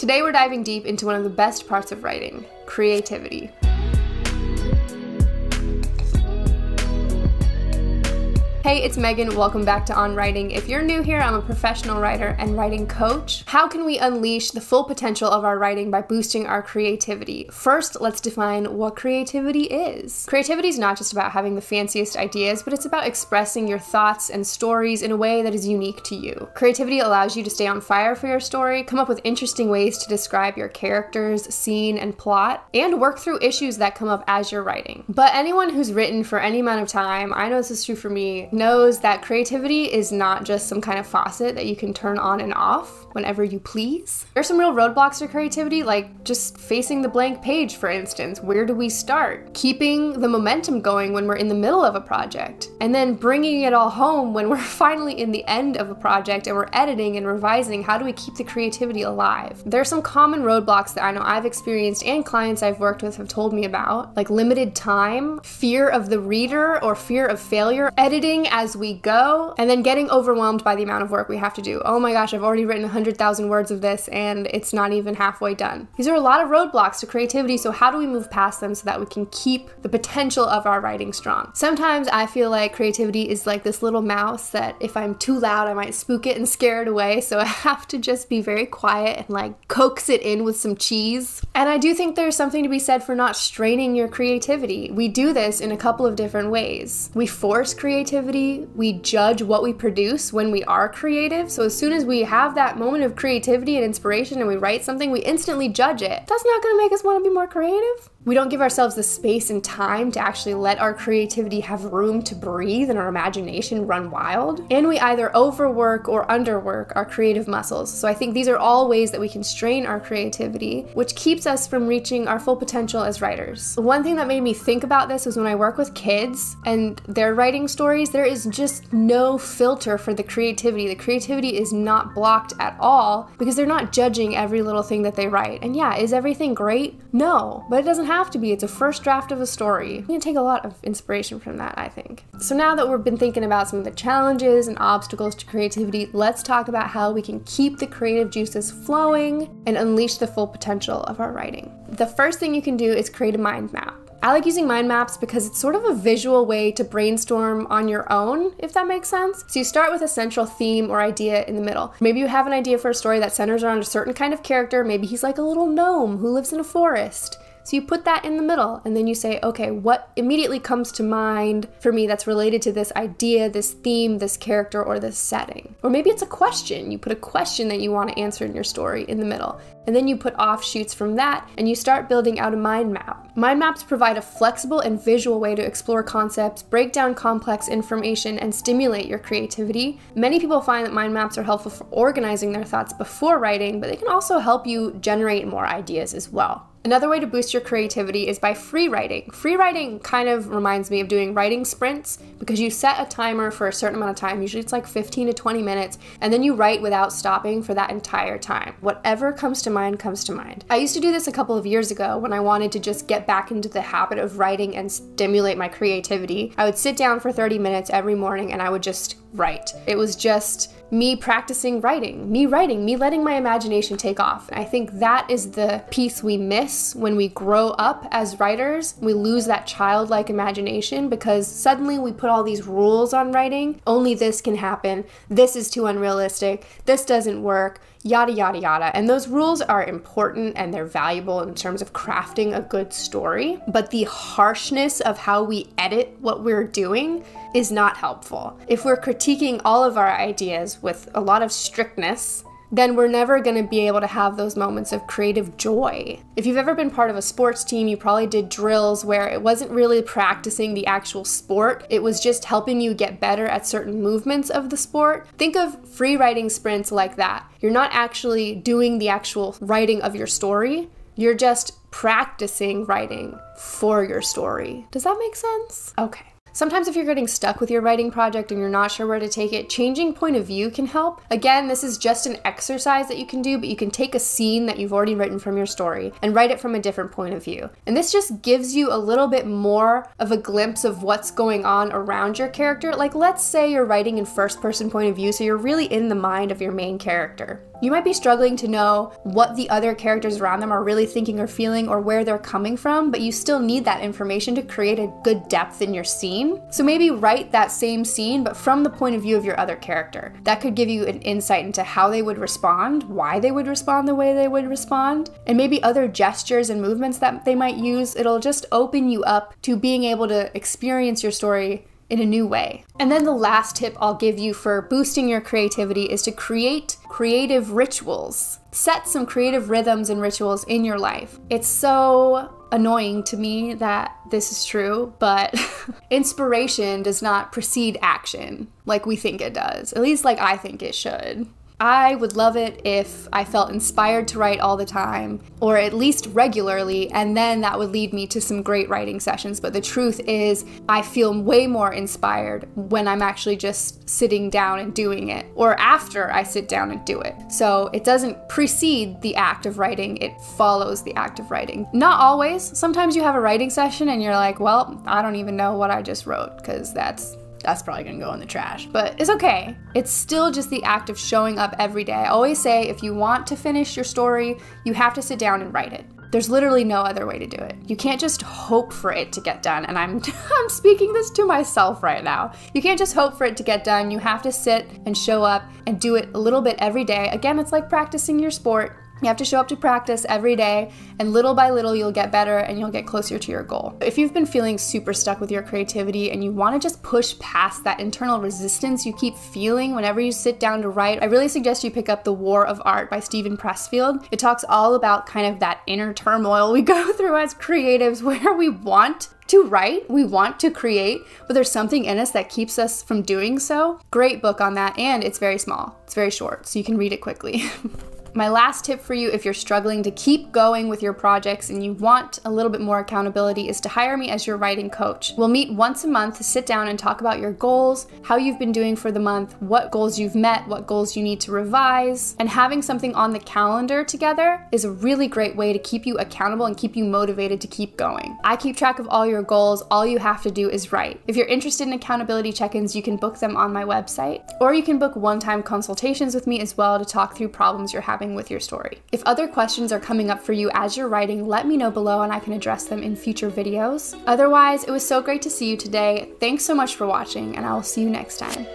Today we're diving deep into one of the best parts of writing, creativity. Hey, it's Megan. Welcome back to On Writing. If you're new here, I'm a professional writer and writing coach. How can we unleash the full potential of our writing by boosting our creativity? First, let's define what creativity is. Creativity is not just about having the fanciest ideas, but it's about expressing your thoughts and stories in a way that is unique to you. Creativity allows you to stay on fire for your story, come up with interesting ways to describe your characters, scene, and plot, and work through issues that come up as you're writing. But anyone who's written for any amount of time, I know this is true for me, knows that creativity is not just some kind of faucet that you can turn on and off whenever you please. There's some real roadblocks to creativity, like just facing the blank page, for instance. Where do we start? Keeping the momentum going when we're in the middle of a project, and then bringing it all home when we're finally in the end of a project and we're editing and revising. How do we keep the creativity alive? There are some common roadblocks that I know I've experienced and clients I've worked with have told me about, like limited time, fear of the reader or fear of failure, editing as we go, and then getting overwhelmed by the amount of work we have to do. Oh my gosh, I've already written 100,000 words of this and it's not even halfway done. These are a lot of roadblocks to creativity, so how do we move past them so that we can keep the potential of our writing strong? Sometimes I feel like creativity is like this little mouse that if I'm too loud, I might spook it and scare it away, so I have to just be very quiet and like coax it in with some cheese. And I do think there's something to be said for not straining your creativity. We do this in a couple of different ways. We force creativity. We judge what we produce when we are creative. So as soon as we have that moment of creativity and inspiration and we write something, we instantly judge it. That's not going to make us want to be more creative. We don't give ourselves the space and time to actually let our creativity have room to breathe and our imagination run wild. And we either overwork or underwork our creative muscles. So I think these are all ways that we can strain our creativity, which keeps us from reaching our full potential as writers. One thing that made me think about this was when I work with kids and they're writing stories, there is just no filter for the creativity. The creativity is not blocked at all because they're not judging every little thing that they write. And yeah, is everything great? No, but it doesn't have to be. It's a first draft of a story. You can take a lot of inspiration from that, I think. So now that we've been thinking about some of the challenges and obstacles to creativity, let's talk about how we can keep the creative juices flowing and unleash the full potential of our writing. The first thing you can do is create a mind map. I like using mind maps because it's sort of a visual way to brainstorm on your own, if that makes sense. So you start with a central theme or idea in the middle. Maybe you have an idea for a story that centers around a certain kind of character. Maybe he's like a little gnome who lives in a forest. So you put that in the middle and then you say, okay, what immediately comes to mind for me that's related to this idea, this theme, this character, or this setting? Or maybe it's a question. You put a question that you want to answer in your story in the middle. And then you put offshoots from that and you start building out a mind map. Mind maps provide a flexible and visual way to explore concepts, break down complex information, and stimulate your creativity. Many people find that mind maps are helpful for organizing their thoughts before writing, but they can also help you generate more ideas as well. Another way to boost your creativity is by free writing. Free writing kind of reminds me of doing writing sprints because you set a timer for a certain amount of time. Usually it's like 15 to 20 minutes, and then you write without stopping for that entire time. Whatever comes to mind comes to mind. I used to do this a couple of years ago when I wanted to just get back into the habit of writing and stimulate my creativity. I would sit down for 30 minutes every morning and I would just write. It was just me practicing writing, me letting my imagination take off. And I think that is the piece we miss when we grow up as writers. We lose that childlike imagination because suddenly we put all these rules on writing. Only this can happen. This is too unrealistic. This doesn't work. Yada, yada, yada. And those rules are important and they're valuable in terms of crafting a good story. But the harshness of how we edit what we're doing is not helpful. If we're critiquing all of our ideas with a lot of strictness, then we're never going to be able to have those moments of creative joy. If you've ever been part of a sports team, you probably did drills where it wasn't really practicing the actual sport. It was just helping you get better at certain movements of the sport. Think of free writing sprints like that. You're not actually doing the actual writing of your story. You're just practicing writing for your story. Does that make sense? Okay. Sometimes if you're getting stuck with your writing project and you're not sure where to take it, changing point of view can help. Again, this is just an exercise that you can do, but you can take a scene that you've already written from your story and write it from a different point of view. And this just gives you a little bit more of a glimpse of what's going on around your character. Like, let's say you're writing in first person point of view, so you're really in the mind of your main character. You might be struggling to know what the other characters around them are really thinking or feeling or where they're coming from, but you still need that information to create a good depth in your scene. So maybe write that same scene, but from the point of view of your other character. That could give you an insight into how they would respond, why they would respond the way they would respond, and maybe other gestures and movements that they might use. It'll just open you up to being able to experience your story in a new way. And then the last tip I'll give you for boosting your creativity is to create creative rituals. Set some creative rhythms and rituals in your life. It's so annoying to me that this is true, but inspiration does not precede action like we think it does. At least like I think it should. I would love it if I felt inspired to write all the time, or at least regularly, and then that would lead me to some great writing sessions. But the truth is, I feel way more inspired when I'm actually just sitting down and doing it, or after I sit down and do it. So it doesn't precede the act of writing, it follows the act of writing. Not always. Sometimes you have a writing session and you're like, well, I don't even know what I just wrote, because that's probably gonna go in the trash, but it's okay. It's still just the act of showing up every day. I always say, if you want to finish your story, you have to sit down and write it. There's literally no other way to do it. You can't just hope for it to get done, and I'm speaking this to myself right now. You can't just hope for it to get done. You have to sit and show up and do it a little bit every day. Again, it's like practicing your sport. You have to show up to practice every day, and little by little you'll get better and you'll get closer to your goal. If you've been feeling super stuck with your creativity and you want to just push past that internal resistance you keep feeling whenever you sit down to write, I really suggest you pick up The War of Art by Steven Pressfield. It talks all about kind of that inner turmoil we go through as creatives, where we want to write, we want to create, but there's something in us that keeps us from doing so. Great book on that, and it's very small. It's very short, so you can read it quickly. My last tip for you, if you're struggling to keep going with your projects and you want a little bit more accountability, is to hire me as your writing coach. We'll meet once a month to sit down and talk about your goals, how you've been doing for the month, what goals you've met, what goals you need to revise, and having something on the calendar together is a really great way to keep you accountable and keep you motivated to keep going. I keep track of all your goals. All you have to do is write. If you're interested in accountability check-ins, you can book them on my website, or you can book one-time consultations with me as well to talk through problems you're having with your story. If other questions are coming up for you as you're writing, let me know below and I can address them in future videos. Otherwise, it was so great to see you today. Thanks so much for watching, and I will see you next time.